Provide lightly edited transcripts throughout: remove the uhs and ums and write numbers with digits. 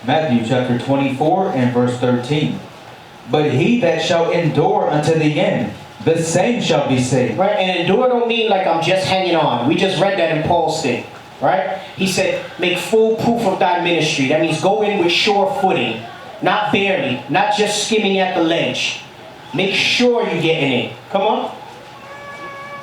Matthew chapter 24 and verse 13. But he that shall endure unto the end, the same shall be saved. Right, and endure don't mean like I'm just hanging on. We just read that in Paul's thing, right? He said, make full proof of thy ministry. That means go in with sure footing, not barely, not just skimming at the ledge. Make sure you're getting in. Come on.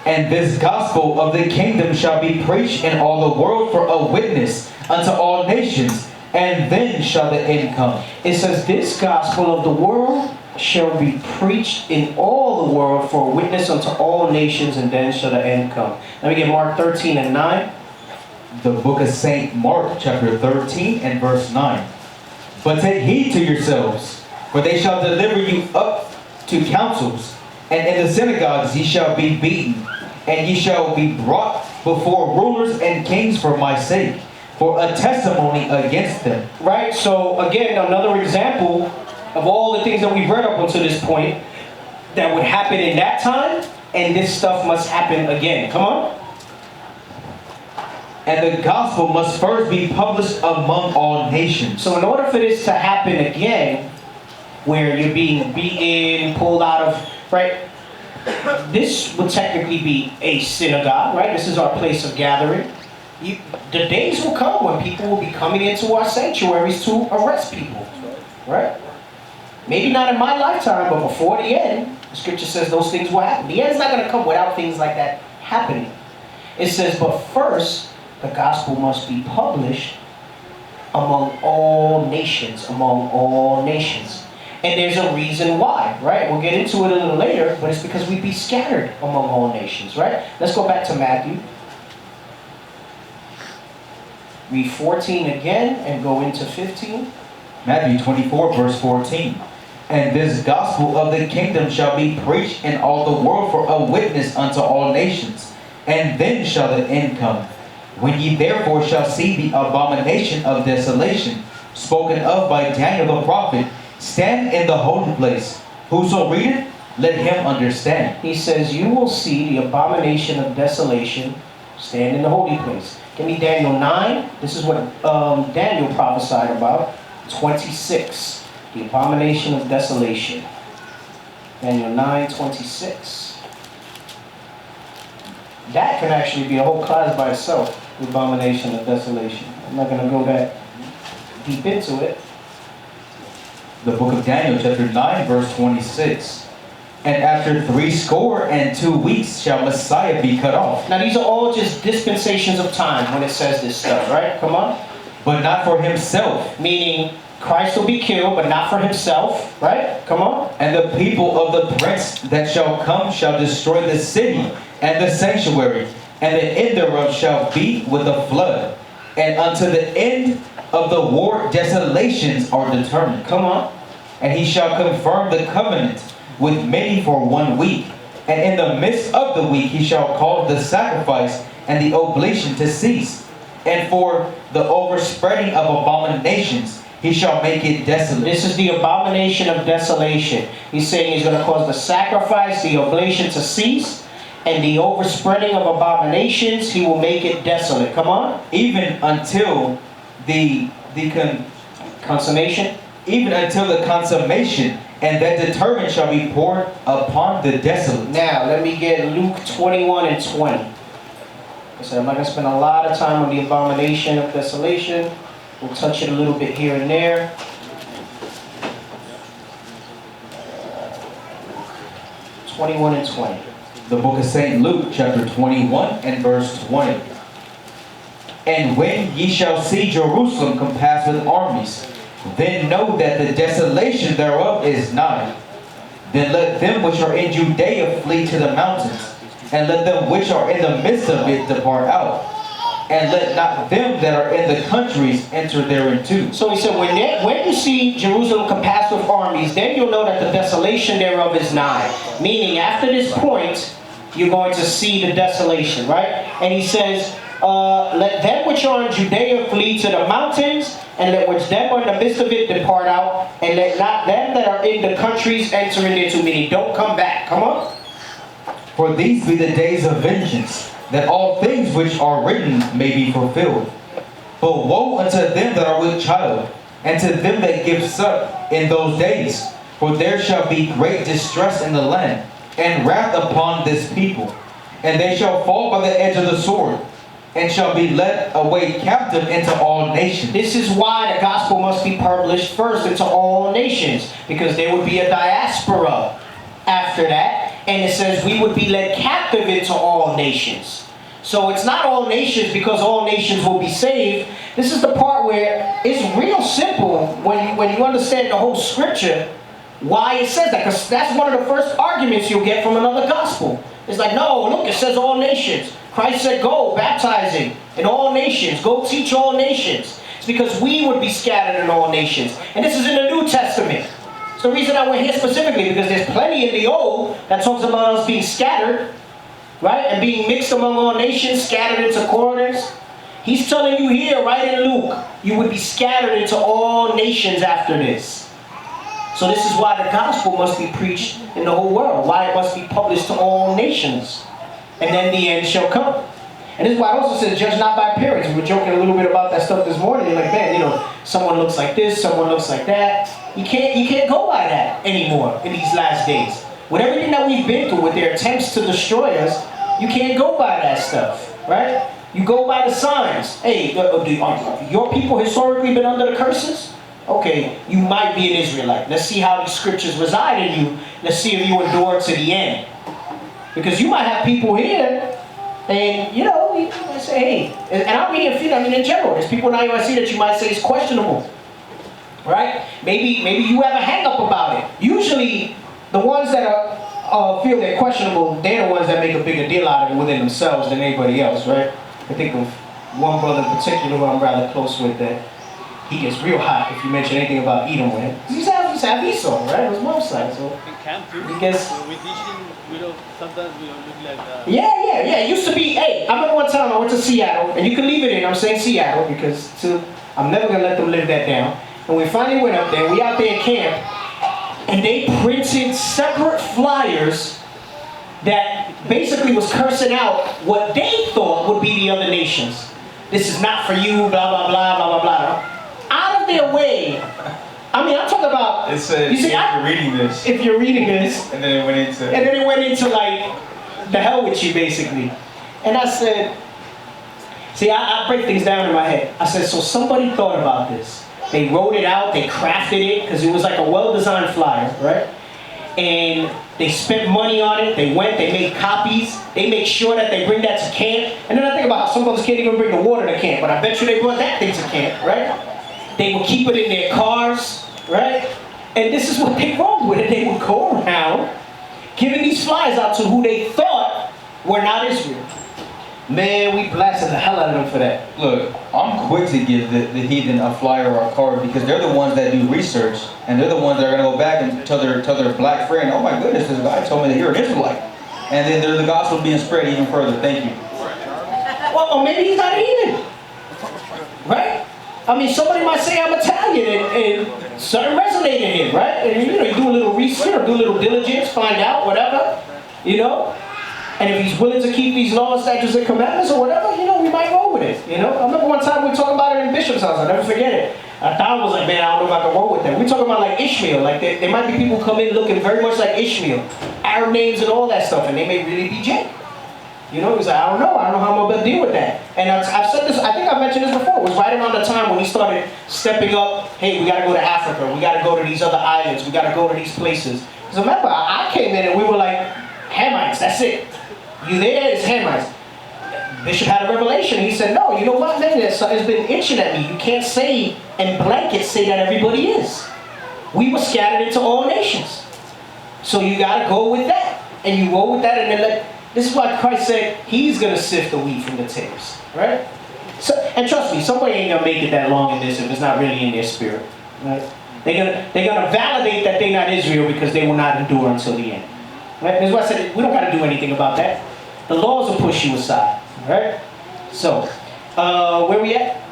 And this gospel of the kingdom shall be preached in all the world for a witness unto all nations, and then shall the end come. It says, this gospel of the world shall be preached in all the world for a witness unto all nations, and then shall the end come. Let me get Mark 13 and 9. The book of St. Mark, chapter 13 and verse 9. But take heed to yourselves, for they shall deliver you up to councils, and in the synagogues ye shall be beaten, and ye shall be brought before rulers and kings for my sake, for a testimony against them. Right, so again, another example of all the things that we've read up until this point that would happen in that time, and this stuff must happen again. Come on. And the gospel must first be published among all nations. So in order for this to happen again, where you're being beaten, pulled out of, right, this would technically be a synagogue, right? This is our place of gathering. The days will come when people will be coming into our sanctuaries to arrest people, right? Maybe not in my lifetime, but before the end, the scripture says those things will happen. The end's not going to come without things like that happening. It says, but first, the gospel must be published among all nations, among all nations. And there's a reason why, right? We'll get into it a little later, but it's because we be scattered among all nations, right? Let's go back to Matthew. Read 14 again and go into 15. Matthew 24 verse 14. And this gospel of the kingdom shall be preached in all the world for a witness unto all nations, and then shall the end come. When ye therefore shall see the abomination of desolation, spoken of by Daniel the prophet, stand in the holy place. Whoso readeth, let him understand. He says, you will see the abomination of desolation stand in the holy place. Give me Daniel 9. This is what Daniel prophesied about. 26. The abomination of desolation. Daniel 9:26. That can actually be a whole class by itself. The abomination of desolation. I'm not going to go that deep into it. The book of Daniel, chapter 9, verse 26. And after 62 weeks shall Messiah be cut off. Now these are all just dispensations of time when it says this stuff, right? Come on. But not for himself. Meaning Christ will be killed, but not for himself, right? Come on. And the people of the prince that shall come shall destroy the city and the sanctuary, and the end thereof shall be with a flood. And unto the end of the war desolations are determined. Come on. And he shall confirm the covenant with many for 1 week. And in the midst of the week he shall cause the sacrifice and the oblation to cease. And for the overspreading of abominations he shall make it desolate. This is the abomination of desolation. He's saying he's going to cause the sacrifice, the oblation to cease, and the overspreading of abominations, he will make it desolate. Come on. Even until the consummation. Even until the consummation, and that determined shall be poured upon the desolate. Now, let me get Luke 21 and 20. I said I'm not going to spend a lot of time on the abomination of desolation. We'll touch it a little bit here and there. (21 and 20). The book of St. Luke, chapter 21 and verse 20. And when ye shall see Jerusalem compassed with armies, then know that the desolation thereof is nigh. Then let them which are in Judea flee to the mountains, and let them which are in the midst of it depart out. And let not them that are in the countries enter thereinto. So he said, when you see Jerusalem compassed with armies, then you'll know that the desolation thereof is nigh. Meaning, after this point, you're going to see the desolation, right? And he says, let them which are in Judea flee to the mountains, and let which them are in the midst of it depart out, and let not them that are in the countries enter in thereto. Meaning, don't come back. Come on. For these be the days of vengeance, that all things which are written may be fulfilled. But woe unto them that are with child, and to them that give suck in those days. For there shall be great distress in the land, and wrath upon this people. And they shall fall by the edge of the sword, and shall be led away captive into all nations. This is why the gospel must be published first into all nations, because there would be a diaspora after that. And it says we would be led captive into all nations. So it's not all nations because all nations will be saved. This is the part where it's real simple when you understand the whole scripture, why it says that. Because that's one of the first arguments you'll get from another gospel. It's like, no, look, it says all nations. Christ said, go, baptizing in all nations. Go teach all nations. It's because we would be scattered in all nations. And this is in the New Testament. It's the reason I went here specifically, because there's plenty in the Old that talks about us being scattered, right? And being mixed among all nations, scattered into corners. He's telling you here, right in Luke, you would be scattered into all nations after this. So this is why the gospel must be preached in the whole world. Why it must be published to all nations. And then the end shall come. And this is why it also says, judge not by appearance. We were joking a little bit about that stuff this morning. You're like, man, you know, someone looks like this, someone looks like that. You can't go by that anymore in these last days. With everything that we've been through, with their attempts to destroy us, you can't go by that stuff, right? You go by the signs. Hey, your people historically been under the curses? Okay, you might be an Israelite. Let's see how these scriptures reside in you. Let's see if you endure to the end. Because you might have people here, and you know, you might say, hey, and I'm meaning in general, there's people now you might see that you might say is questionable. Right? Maybe you have a hang up about it. Usually, the ones that feel they're questionable, they're the ones that make a bigger deal out of it within themselves than anybody else, right? I think of one brother in particular who I'm rather close with that he gets real hot if you mention anything about Edom with him. He's half Esau, right? On his mom's side, so in camp too. he gets. We teaching, sometimes we don't look like that. Yeah. It used to be. Hey, I remember one time I went to Seattle, and you can leave it in. I'm saying Seattle because I'm never gonna let them live that down. And we finally went up there. We out there in camp, and they printed separate flyers that basically was cursing out what they thought would be the other nations. This is not for you, blah blah blah blah blah blah. Out of their way. I mean, I'm talking about. It said, you see, if you're reading this. If you're reading this. And then it went into. Like, the hell with you, basically. And I said, see, I break things down in my head. I said, so somebody thought about this. They wrote it out, they crafted it, because it was like a well-designed flyer, right? And they spent money on it, they made copies, they make sure that they bring that to camp. And then I think about how some folks can't even bring the water to camp, but I bet you they brought that thing to camp, right? They would keep it in their cars, right? And this is what they rolled with it. They would go around giving these flyers out to who they thought were not Israel. Man, we blasted the hell out of them for that. Look, I'm quick to give the heathen a flyer or a card because they're the ones that do research, and they're the ones that are going to go back and tell their black friend, oh my goodness, this guy told me that you're an Israelite. And then there's the gospel being spread even further. Thank you. Well, or maybe he's not a heathen. Right? I mean, somebody might say I'm Italian and something resonated in him, right? And you do a little research, do a little diligence, find out, whatever, And if he's willing to keep these laws, statutes, and commandments or whatever, we might roll with it, I remember one time we were talking about it in Bishop's house. I'll never forget it. Don was like, man, I don't know if I can roll with that. We're talking about like Ishmael. Like there might be people come in looking very much like Ishmael. Arab names and all that stuff, and they may really be Jake. He was like, I don't know how I'm going to deal with that. And I've said this, I think I mentioned this before. It was right around the time when he started stepping up, hey, we got to go to Africa. We got to go to these other islands. We got to go to these places. Because remember, I came in and we were like, Hamites, that's it. You there? It's Hamites. Bishop had a revelation. He said, no, you know what, man? It's been itching at me. You can't say and blanket say that everybody is. We were scattered into all nations. So you got to go with that. And you roll with that and then this is why Christ said he's going to sift the wheat from the tares. Right? So, and trust me, somebody ain't going to make it that long in this if it's not really in their spirit. Right? They're gonna validate that they're not Israel because they will not endure until the end. Right? That's why I said we don't got to do anything about that. The laws will push you aside. Right? So, where we at?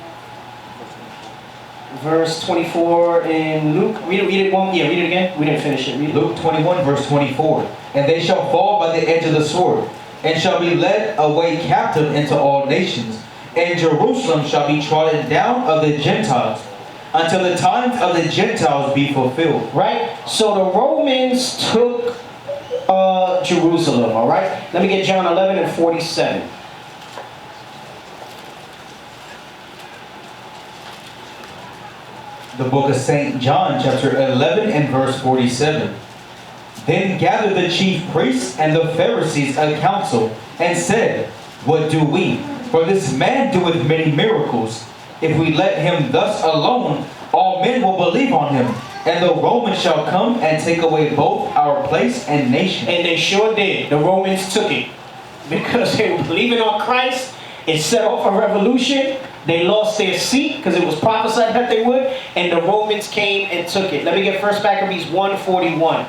Verse 24 in Luke. Read it again. We didn't finish it. Read it. Luke 21, verse 24. And they shall fall by the edge of the sword, and shall be led away captive into all nations. And Jerusalem shall be trodden down of the Gentiles until the times of the Gentiles be fulfilled. Right? So the Romans took Jerusalem, all right? Let me get John 11 and 47. The book of St. John, chapter 11 and verse 47. Then gathered the chief priests and the Pharisees a council, and said, What do we? For this man doeth many miracles. If we let him thus alone, all men will believe on him. And the Romans shall come and take away both our place and nation. And they sure did. The Romans took it. Because they were believing on Christ. It set off a revolution. They lost their seat because it was prophesied that they would. And the Romans came and took it. Let me get 1 Maccabees 1:41.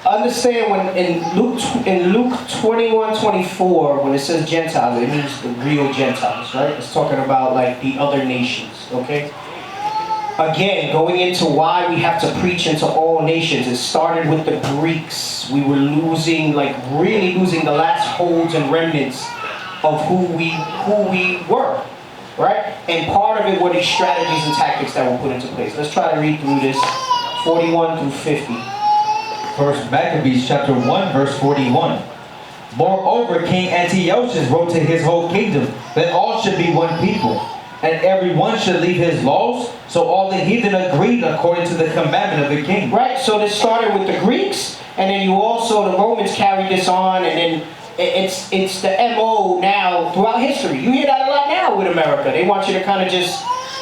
Understand when in Luke 21:24, when it says Gentiles, it means the real Gentiles, right? It's talking about like the other nations, okay? Again, going into why we have to preach into all nations. It started with the Greeks. We were losing, like really losing the last holds and remnants of who we were, right? And part of it were these strategies and tactics that were put into place. Let's try to read through this 41 through 50. First Maccabees chapter 1 verse 41. Moreover, King Antiochus wrote to his whole kingdom that all should be one people, and every one should leave his laws. So all the heathen agreed according to the commandment of the king. Right, so this started with the Greeks, and then the Romans carried this on, and then it's the MO now throughout history. You hear that a lot now with America. They want you to kind of just,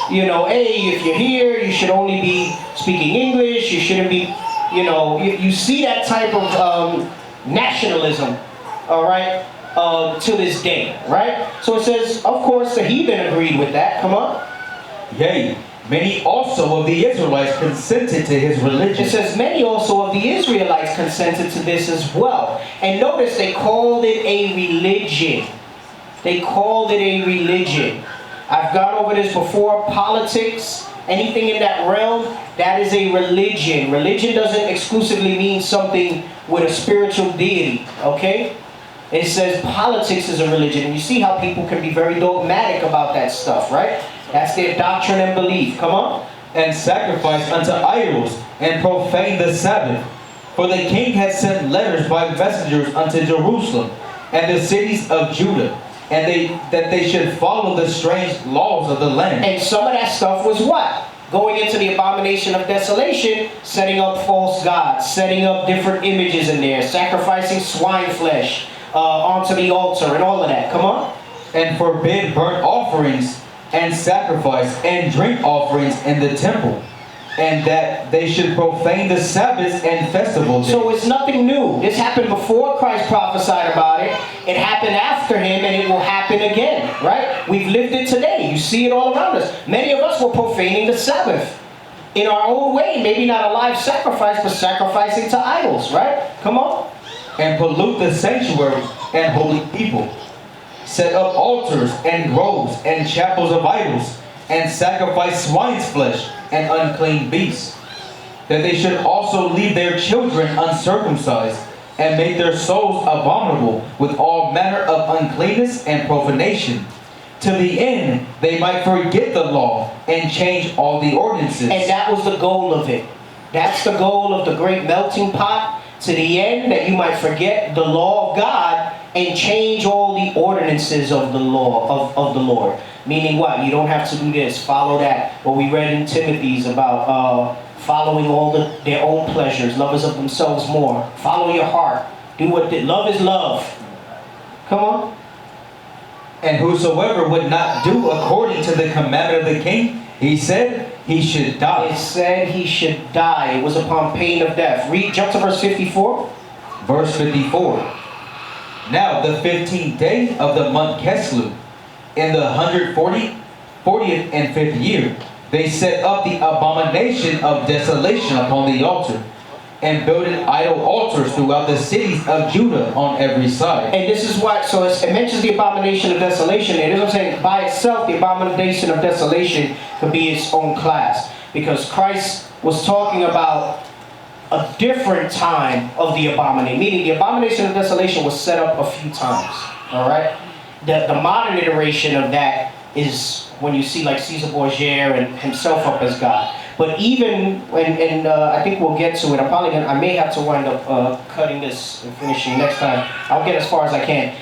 hey, if you're here, you should only be speaking English. You shouldn't be, you see that type of nationalism, all right, to this day, right? So it says, of course, the heathen agreed with that. Come on. Yea, many also of the Israelites consented to his religion. It says, many also of the Israelites consented to this as well. And notice they called it a religion. They called it a religion. I've gone over this before. Politics, anything in that realm, that is a religion. Religion doesn't exclusively mean something with a spiritual deity, okay? It says politics is a religion. And you see how people can be very dogmatic about that stuff, right? That's their doctrine and belief. Come on. And sacrifice unto idols, and profane the Sabbath. For the king had sent letters by messengers unto Jerusalem, and the cities of Judah, and that they should follow the strange laws of the land. And some of that stuff was what? Going into the abomination of desolation, setting up false gods, setting up different images in there, sacrificing swine flesh onto the altar, and all of that. Come on. And forbid burnt offerings, and sacrifice, and drink offerings in the temple, and that they should profane the Sabbaths and festival days. So it's nothing new. This happened before Christ prophesied about it. It happened after him, and it will happen again, right? We've lived it today. You see it all around us. Many of us were profaning the Sabbath in our own way. Maybe not a live sacrifice, but sacrificing to idols, right? Come on. And pollute the sanctuary and holy people. Set up altars and groves and chapels of idols, and sacrifice swine's flesh and unclean beasts. That they should also leave their children uncircumcised, and make their souls abominable with all manner of uncleanness and profanation, to the end they might forget the law and change all the ordinances. And that was the goal of it. That's the goal of the great melting pot, to the end that you might forget the law of God and change all the ordinances of the law of the Lord. Meaning what? You don't have to do this, follow that. What we read in Timothy's about following all their own pleasures, lovers of themselves more. Follow your heart. Do what love is love. Come on. And whosoever would not do according to the commandment of the king, he said he should die. It said he should die. It was upon pain of death. Jump to verse 54. Verse 54. Now the 15th day of the month Keslu, in the 40th and 5th year, they set up the abomination of desolation upon the altar, and builded idol altars throughout the cities of Judah on every side. And this is why, so it mentions the abomination of desolation. And what I'm saying, by itself, the abomination of desolation could be its own class. Because Christ was talking about a different time of the abomination. Meaning the abomination of desolation was set up a few times. Alright? The modern iteration of that is when you see like Caesar Borgia and himself up as God. But even when, and I think we'll get to it. I may have to wind up cutting this and finishing next time. I'll get as far as I can.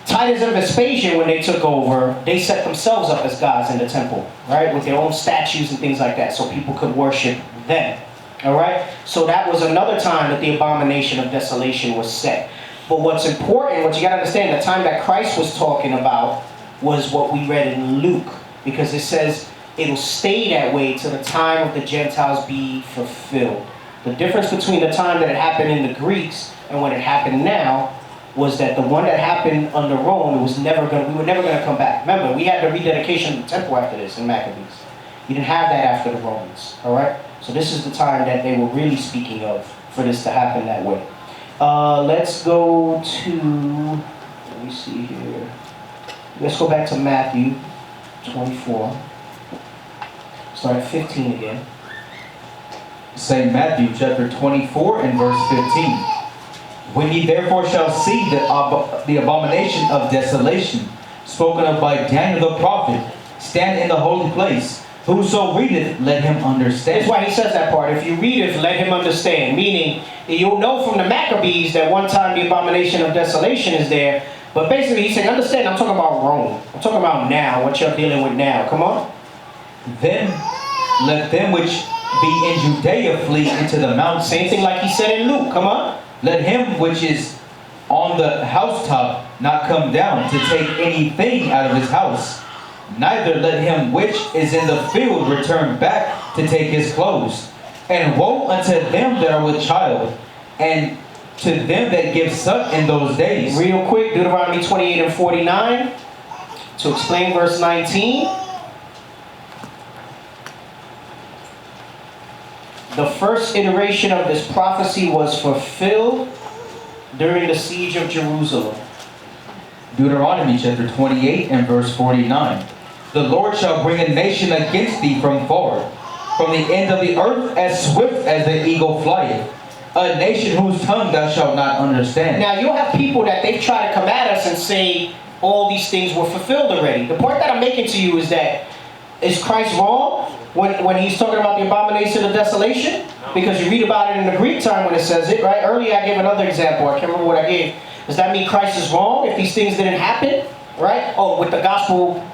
Titus and Vespasian, when they took over, they set themselves up as gods in the temple, right? With their own statues and things like that, so people could worship them. All right? So that was another time that the abomination of desolation was set. But what's important, what you got to understand, the time that Christ was talking about was what we read in Luke. Because it says it'll stay that way till the time of the Gentiles be fulfilled. The difference between the time that it happened in the Greeks and when it happened now was that the one that happened under Rome, we were never going to come back. Remember, we had the rededication of the temple after this in Maccabees. You didn't have that after the Romans, all right? So this is the time that they were really speaking of for this to happen that way. Let's go to, let me see here. Let's go back to Matthew 24. Start at 15 again. St. Matthew chapter 24 and verse 15. When ye therefore shall see the abomination of desolation, spoken of by Daniel the prophet, stand in the holy place. Whoso readeth, let him understand. That's why he says that part. If you read it, let him understand. Meaning, you'll know from the Maccabees that one time the abomination of desolation is there. But basically, he's saying, understand, I'm talking about Rome. I'm talking about now, what you're dealing with now. Come on. Then let them which be in Judea flee into the mountains. Same thing like he said in Luke. Come on. Let him which is on the housetop not come down to take anything out of his house. Neither let him which is in the field return back to take his clothes. And woe unto them that are with child, and to them that give suck in those days. Real quick, Deuteronomy 28 and 49, to explain verse 19. The first iteration of this prophecy was fulfilled during the siege of Jerusalem. Deuteronomy chapter 28 and verse 49. The Lord shall bring a nation against thee from far, from the end of the earth, as swift as the eagle flieth. A nation whose tongue thou shalt not understand. Now you'll have people that they try to come at us and say all these things were fulfilled already. The point that I'm making to you is that, is Christ wrong when he's talking about the abomination of desolation? Because you read about it in the Greek time when it says it, right? Earlier I gave another example. I can't remember what I gave. Does that mean Christ is wrong if these things didn't happen? Right? Oh, with the gospel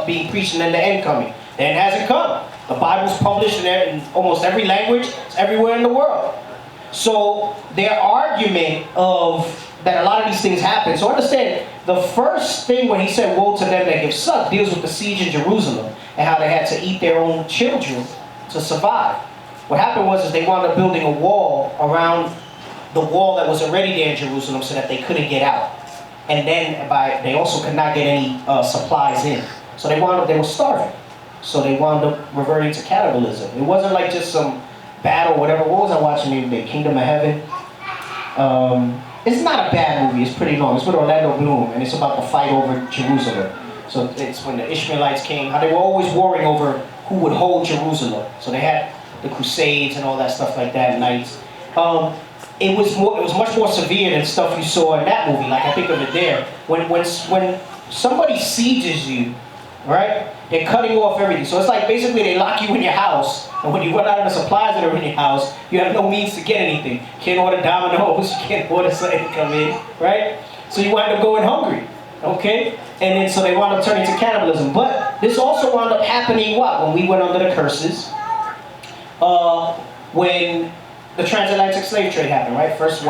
being preached and then the end coming. The end hasn't come. The Bible's published in almost every language. It's everywhere in the world. So their argument of that a lot of these things happen. So understand, the first thing when he said woe to them that give suck deals with the siege in Jerusalem and how they had to eat their own children to survive. What happened was they wound up building a wall around the wall that was already there in Jerusalem so that they couldn't get out. And then they also could not get any supplies in. So they were starving. So they wound up reverting to cannibalism. It wasn't like just some battle, whatever. What was I watching the other day? Kingdom of Heaven. It's not a bad movie. It's pretty long. It's with Orlando Bloom, and it's about the fight over Jerusalem. So it's when the Ishmaelites came, how they were always warring over who would hold Jerusalem. So they had the Crusades and all that stuff like that, knights. It was much more severe than stuff you saw in that movie. Like I think of it there. When somebody sieges you, right? They're cutting off everything. So it's like basically they lock you in your house, and when you run out of the supplies that are in your house, you have no means to get anything. You can't order dominoes, you can't order something to come in, right? So you wind up going hungry, okay? And then so they wound up turning to cannibalism. But this also wound up happening when we went under the curses, when the transatlantic slave trade happened, right? First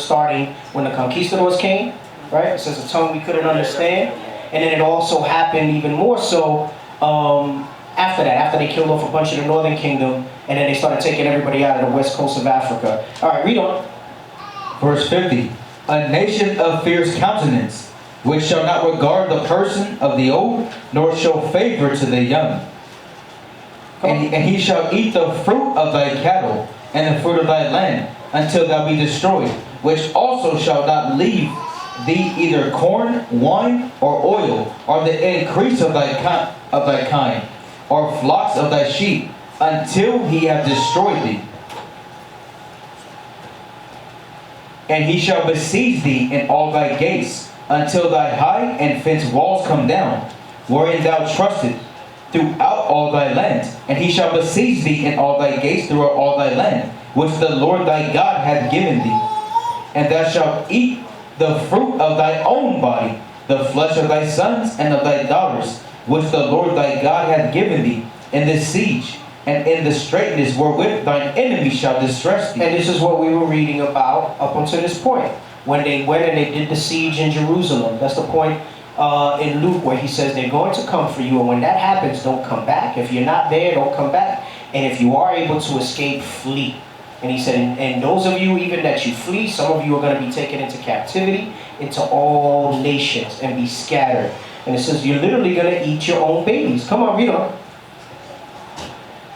starting when the conquistadors came, right? It says a tongue we couldn't understand. And then it also happened even more so after that, after they killed off a bunch of the northern kingdom, and then they started taking everybody out of the west coast of Africa. All right, read on. Verse 50. A nation of fierce countenance, which shall not regard the person of the old, nor show favor to the young. And he shall eat the fruit of thy cattle, and the fruit of thy land, until thou be destroyed, which also shall not leave thee either corn, wine, or oil, or the increase of thy kind, or flocks of thy sheep, until he have destroyed thee. And he shall besiege thee in all thy gates, until thy high and fenced walls come down, wherein thou trusted, throughout all thy land. And he shall besiege thee in all thy gates throughout all thy land, which the Lord thy God hath given thee. And thou shalt eat the fruit of thy own body, the flesh of thy sons and of thy daughters, which the Lord thy God hath given thee, in this siege, and in the straitness wherewith thine enemy shall distress thee. And this is what we were reading about up until this point. When they went and they did the siege in Jerusalem. That's the point in Luke where he says they're going to come for you. And when that happens, don't come back. If you're not there, don't come back. And if you are able to escape, flee. And he said, and those of you even that you flee, some of you are going to be taken into captivity, into all nations, and be scattered. And it says you're literally going to eat your own babies. Come on, read on.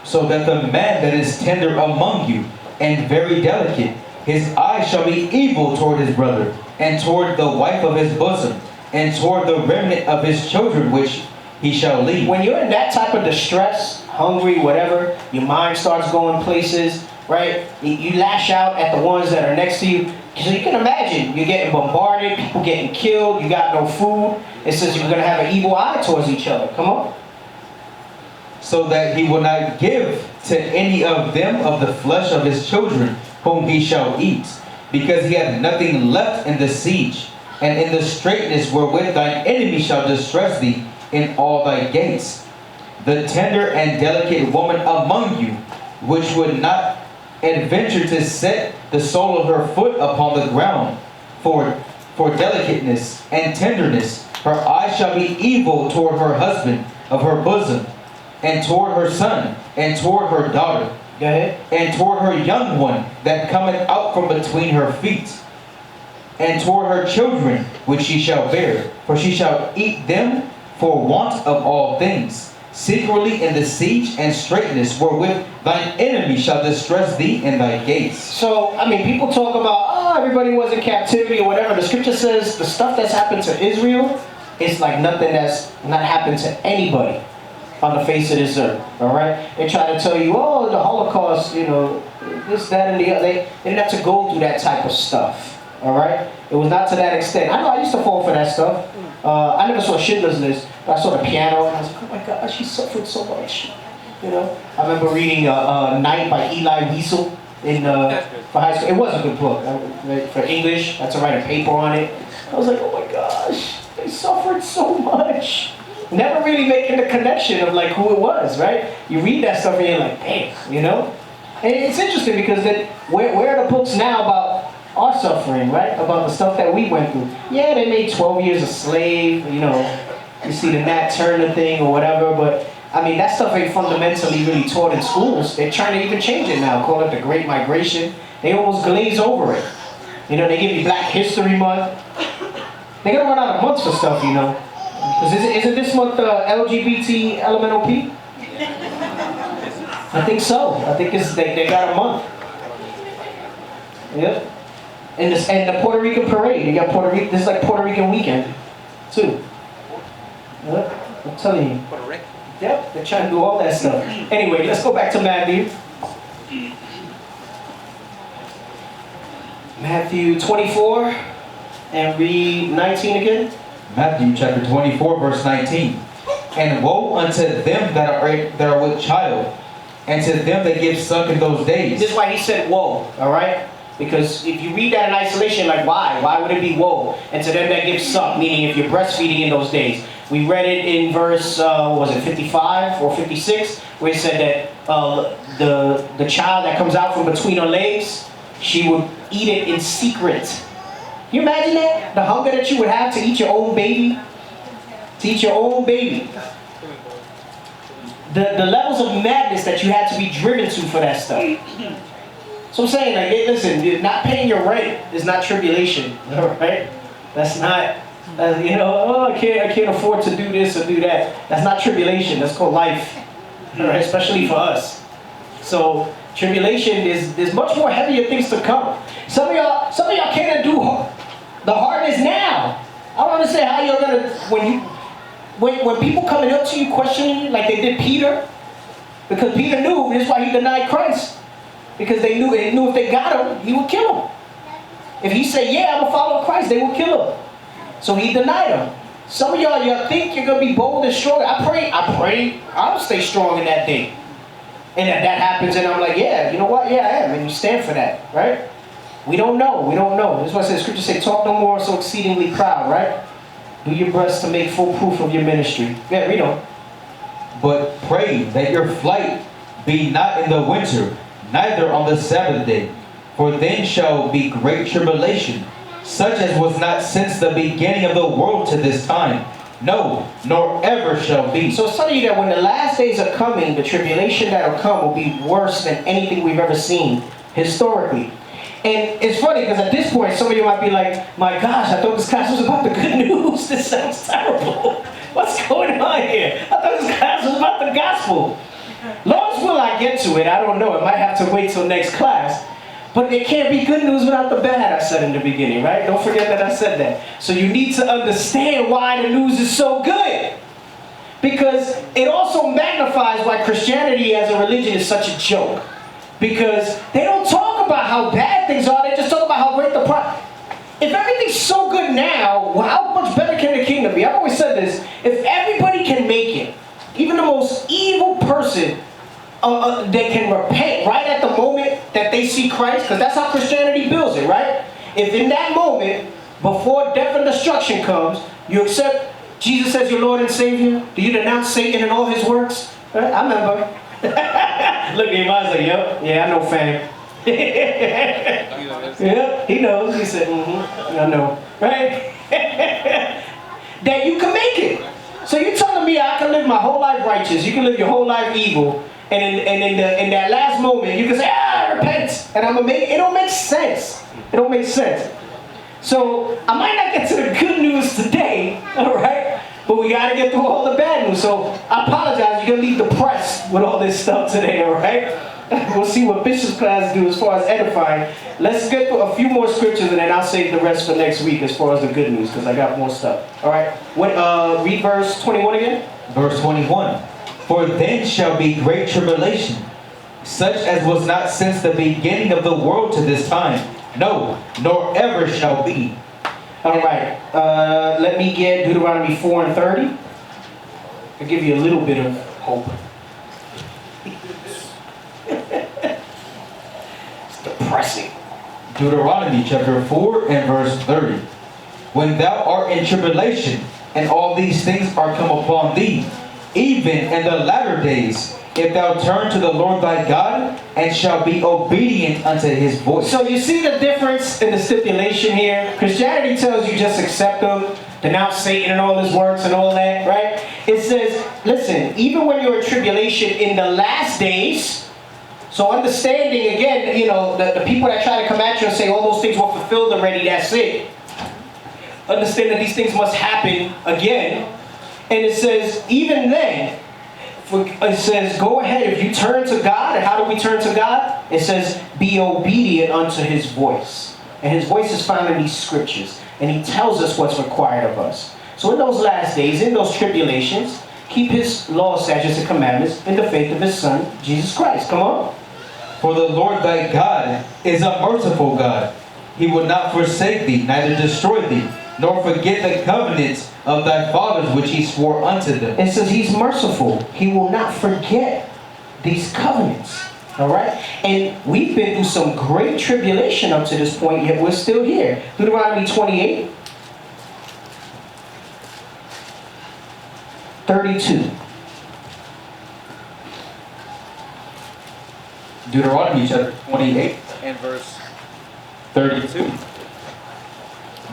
So that the man that is tender among you, and very delicate, his eye shall be evil toward his brother, and toward the wife of his bosom, and toward the remnant of his children which he shall leave. When you're in that type of distress, hungry, whatever, your mind starts going places, right? You lash out at the ones that are next to you. So you can imagine, you're getting bombarded, people getting killed, you got no food. It says you're going to have an evil eye towards each other. Come on. So that he will not give to any of them of the flesh of his children whom he shall eat, because he hath nothing left in the siege, and in the straitness wherewith thine enemy shall distress thee in all thy gates. The tender and delicate woman among you, which would not adventure to set the sole of her foot upon the ground, for delicateness and tenderness, her eye shall be evil toward her husband of her bosom, and toward her son, and toward her daughter, Go ahead. and toward her young one that cometh out from between her feet, and toward her children which she shall bear, for she shall eat them for want of all things, secretly in the siege and straitness wherewith thine enemy shall distress thee in thy gates. So, I mean, people talk about, oh, everybody was in captivity or whatever. The scripture says the stuff that's happened to Israel is like nothing that's not happened to anybody on the face of this earth. All right? They try to tell you, oh, the Holocaust, you know, this, that, and the other. They didn't have to go through that type of stuff. All right? It was not to that extent. I know I used to fall for that stuff. I never saw Schindler's List, but I saw the piano, and I was like, oh my gosh, she suffered so much. You know? I remember reading Night by Eli Wiesel for high school. It was a good book. For English, I had to write a paper on it. I was like, oh my gosh, they suffered so much. Never really making the connection of like who it was, right? You read that stuff and you're like, damn, you know? And it's interesting because then where are the books now about our suffering, right? About the stuff that we went through. Yeah, they made 12 years a slave, you know, you see the Nat Turner thing or whatever, but I mean, that stuff ain't fundamentally really taught in schools. They're trying to even change it now, call it the Great Migration. They almost glaze over it. You know, they give you Black History Month. They're gonna run out of months for stuff, you know. Isn't this month LGBT LMNOP? I think so. I think they got a month. Yep. And the Puerto Rican parade. You got Puerto Rican. This is like Puerto Rican weekend, too. Yep. I'm telling you. Puerto Rico. Yep. They're trying to do all that stuff. Anyway, let's go back to Matthew. Matthew 24, and read 19 again. Matthew chapter 24, verse 19. And woe unto them that are with child, and to them that give suck in those days. This is why he said woe, all right? Because if you read that in isolation, like why? Why would it be woe? And to them that give suck, meaning if you're breastfeeding in those days. We read it in verse, what was it, 55 or 56, where it said that the child that comes out from between her legs, she would eat it in secret. Can you imagine that? The hunger that you would have to eat your own baby? To eat your own baby. The levels of madness that you had to be driven to for that stuff. So I'm saying, like, hey, listen, not paying your rent is not tribulation, all right? That's not, you know, oh, I can't afford to do this or do that. That's not tribulation. That's called life, all right? Especially for us. So tribulation there's much more heavier things to come. Some of y'all can't do the hardness now. I don't understand how you're gonna when people coming up to you questioning you like they did Peter, because Peter knew this is why he denied Christ, because they knew if they got him, he would kill him. If he said, yeah, I'm gonna follow Christ, they would kill him. So he denied him. Some of y'all think you're going to be bold and strong. I pray I'll stay strong in that day. And that happens, and I'm like, yeah, you know what? Yeah, I am. And you stand for that, right? We don't know. That's why I said, Scripture say, talk no more so exceedingly proud, right? Do your best to make full proof of your ministry. Yeah, read on. But pray that your flight be not in the winter, neither on the Sabbath day. For then shall be great tribulation, such as was not since the beginning of the world to this time. No, nor ever shall be. So it's telling you that when the last days are coming, the tribulation that will come will be worse than anything we've ever seen historically. And it's funny because at this point, some of you might be like, my gosh, I thought this class was about the good news. This sounds terrible. What's going on here? I thought this class was about the gospel. Lord's will I get to it? I don't know. I might have to wait till next class. But it can't be good news without the bad, I said in the beginning, right? Don't forget that I said that. So you need to understand why the news is so good. Because it also magnifies why Christianity as a religion is such a joke. Because they don't talk about how bad things are, they just talk about how great the problem. If everything's so good now, well, how much better can the kingdom be? I've always said this, if everybody can make it, even the most evil person, they can repent right at the moment that they see Christ, because that's how Christianity builds it, right? If in that moment, before death and destruction comes, you accept Jesus as your Lord and Savior, do you denounce Satan and all his works? Right? I remember. Look at him, I was like, yep, yeah, I know, fam. Yep, he knows. He said, I know, right? That you can make it. So you're telling me I can live my whole life righteous, you can live your whole life evil, and in that last moment, you can say, I repent, and I'm gonna make it. It don't make sense. It don't make sense. So I might not get to the good news today, all right? But we gotta get through all the bad news. So I apologize. You're gonna be depressed with all this stuff today, all right? We'll see what Bishop's class do as far as edifying. Let's get through a few more scriptures, and then I'll save the rest for next week as far as the good news, because I got more stuff. All right. Read verse 21 again. Verse 21. For then shall be great tribulation, such as was not since the beginning of the world to this time. No, nor ever shall be. All right. Let me get Deuteronomy 4 and 30. I'll give you a little bit of hope. It's depressing. Deuteronomy chapter 4 and verse 30. When thou art in tribulation, and all these things are come upon thee, even in the latter days, if thou turn to the Lord thy God, and shall be obedient unto his voice. So you see the difference in the stipulation here? Christianity tells you just accept him, denounce Satan and all his works and all that, right? It says, listen, even when you're in tribulation in the last days, so understanding, again, you know, the people that try to come at you and say all those things were fulfilled already, that's it. Understand that these things must happen again. And it says, even then, it says, go ahead, if you turn to God, and how do we turn to God? It says, be obedient unto his voice. And his voice is found in these scriptures. And he tells us what's required of us. So in those last days, in those tribulations, keep his law, statutes, and commandments in the faith of his Son, Jesus Christ. Come on. For the Lord thy God is a merciful God. He will not forsake thee, neither destroy thee, nor forget the covenants of thy fathers which he swore unto them. It says he's merciful. He will not forget these covenants. All right? And we've been through some great tribulation up to this point, yet we're still here. Deuteronomy 28, 32. Deuteronomy chapter 28 and verse 32.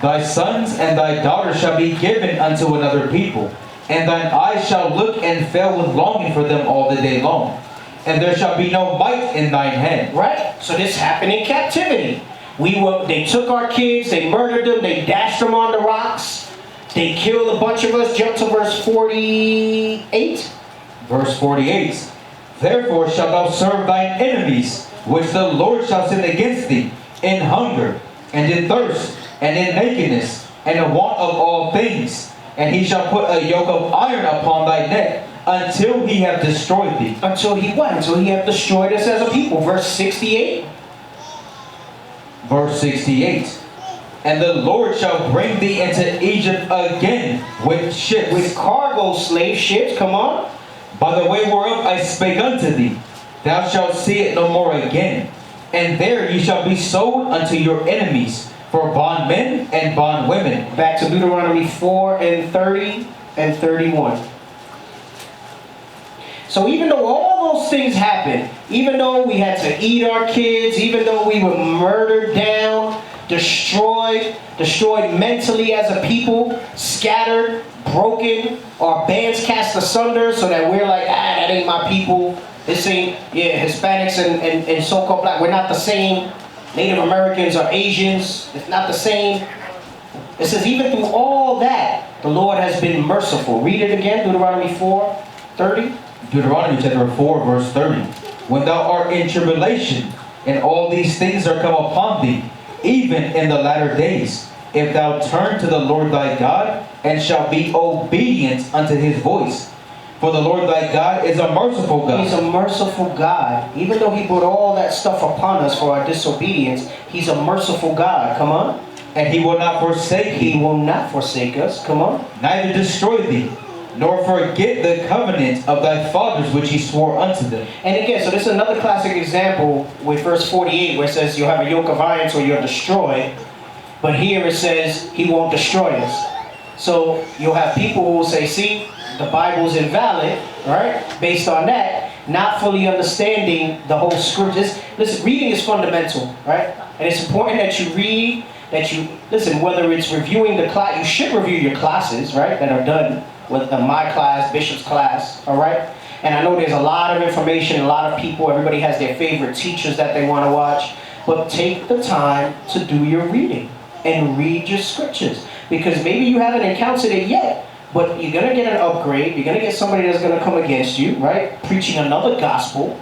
Thy sons and thy daughters shall be given unto another people, and thine eyes shall look and fail with longing for them all the day long. And there shall be no might in thine hand. Right? So this happened in captivity. They took our kids, they murdered them, they dashed them on the rocks, they killed a bunch of us. Jump to verse 48. Verse 48. Therefore shalt thou serve thine enemies, which the Lord shall send against thee, in hunger, and in thirst, and in nakedness, and in want of all things. And he shall put a yoke of iron upon thy neck, until he have destroyed thee. Until he what? Until he have destroyed us as a people. Verse 68. Verse 68. And the Lord shall bring thee into Egypt again with ships, with cargo slave ships, come on. by the way whereof I spake unto thee. Thou shalt see it no more again. And there ye shall be sold unto your enemies for bondmen and bondwomen. Back to Deuteronomy 4 and 30 and 31. So even though all those things happened, even though we had to eat our kids, even though we were murdered down, destroyed mentally as a people, scattered, broken, our bands cast asunder so that we're like, that ain't my people. This ain't, Hispanics and so-called black, we're not the same. Native Americans or Asians, it's not the same. It says even through all that, the Lord has been merciful. Read it again, Deuteronomy 4, 30. Deuteronomy chapter 4 verse 30. When thou art in tribulation, and all these things are come upon thee, even in the latter days, if thou turn to the Lord thy God, and shalt be obedient unto his voice. For the Lord thy God is a merciful God. He's a merciful God. Even though he put all that stuff upon us for our disobedience, he's a merciful God. Come on. And he will not forsake thee. He will not forsake us. Come on. Neither destroy thee, nor forget the covenant of thy fathers which he swore unto them. And again, so this is another classic example with verse 48 where it says you'll have a yoke of iron so you're destroyed. But here it says he won't destroy us. So you'll have people who will say, see, the Bible's invalid, right? Based on that, not fully understanding the whole scriptures. Listen, reading is fundamental, right? And it's important that you read, listen, whether it's reviewing the class, you should review your classes, right? That are done with my class, Bishop's class, all right? And I know there's a lot of information, a lot of people, everybody has their favorite teachers that they want to watch. But take the time to do your reading and read your scriptures. Because maybe you haven't encountered it yet, but you're going to get an upgrade. You're going to get somebody that's going to come against you, right? Preaching another gospel,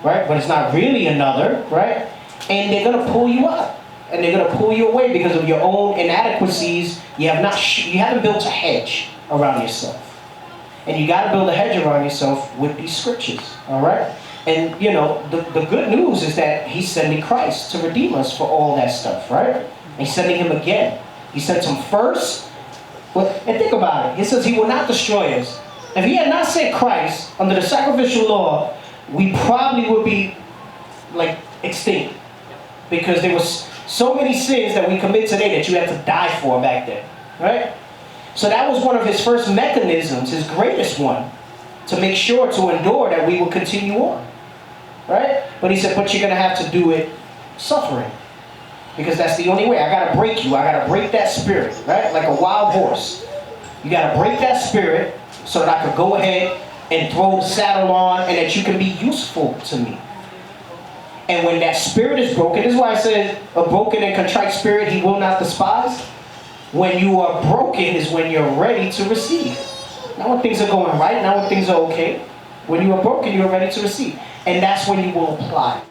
right? But it's not really another, right? And they're going to pull you up. And they're going to pull you away because of your own inadequacies. You haven't built a hedge around yourself. And you got to build a hedge around yourself with these scriptures, all right? And, you know, the good news is that he's sending Christ to redeem us for all that stuff, right? And he's sending him again. He sent him first. And think about it. It says he will not destroy us. If he had not sent Christ under the sacrificial law, we probably would be, like, extinct. Because there was so many sins that we commit today that you had to die for back then, right? So that was one of his first mechanisms, his greatest one, to make sure to endure that we will continue on, right? But he said, but you're going to have to do it suffering. Because that's the only way. I got to break you. I got to break that spirit, right? Like a wild horse. You got to break that spirit so that I could go ahead and throw the saddle on and that you can be useful to me. And when that spirit is broken, this is why I said a broken and contrite spirit he will not despise. When you are broken is when you're ready to receive. Not when things are going right, not when things are okay. When you are broken, you are ready to receive. And that's when you will apply.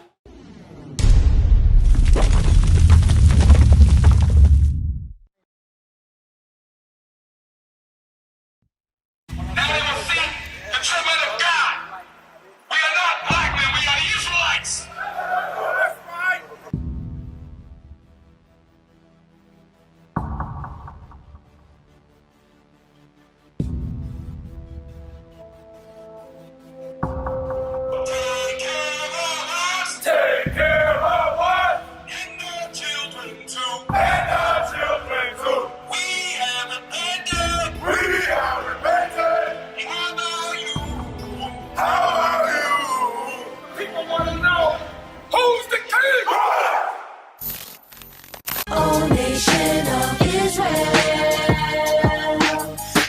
Now they will see the tribute of God. We are not black men, we are Israelites. That's right. Take care of us. Take care of us. And our children too. And our children too. We have repented. We have repented. How about you? How about you? People want to know who's the king. O nation of Israel,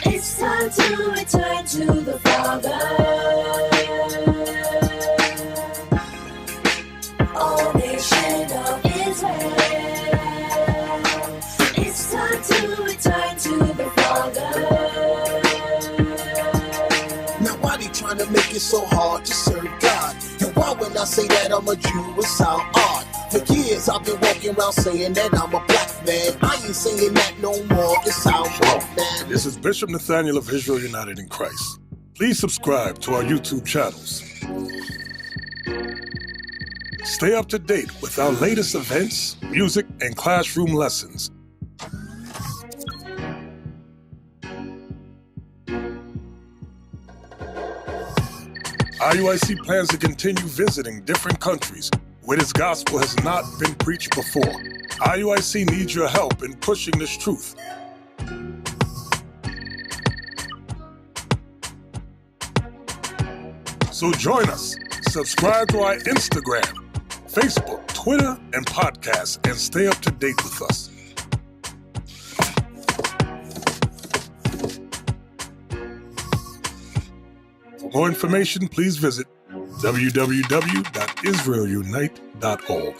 it's time to return to the Father. O nation of Israel, it's time to return to the Father. Now why they trying to make it so hard to serve God? And why when I say that I'm a Jew, it sound odd? For years I've been walking around saying that I'm a black man. I ain't saying that no more, it sounds wrong, man. This is Bishop Nathaniel of Israel United in Christ. Please subscribe to our YouTube channels. Stay up to date with our latest events, music, and classroom lessons. IUIC plans to continue visiting different countries where this gospel has not been preached before. IUIC needs your help in pushing this truth. So join us. Subscribe to our Instagram, Facebook, Twitter, and podcast, and stay up to date with us. For more information, please visit www.israelunite.org.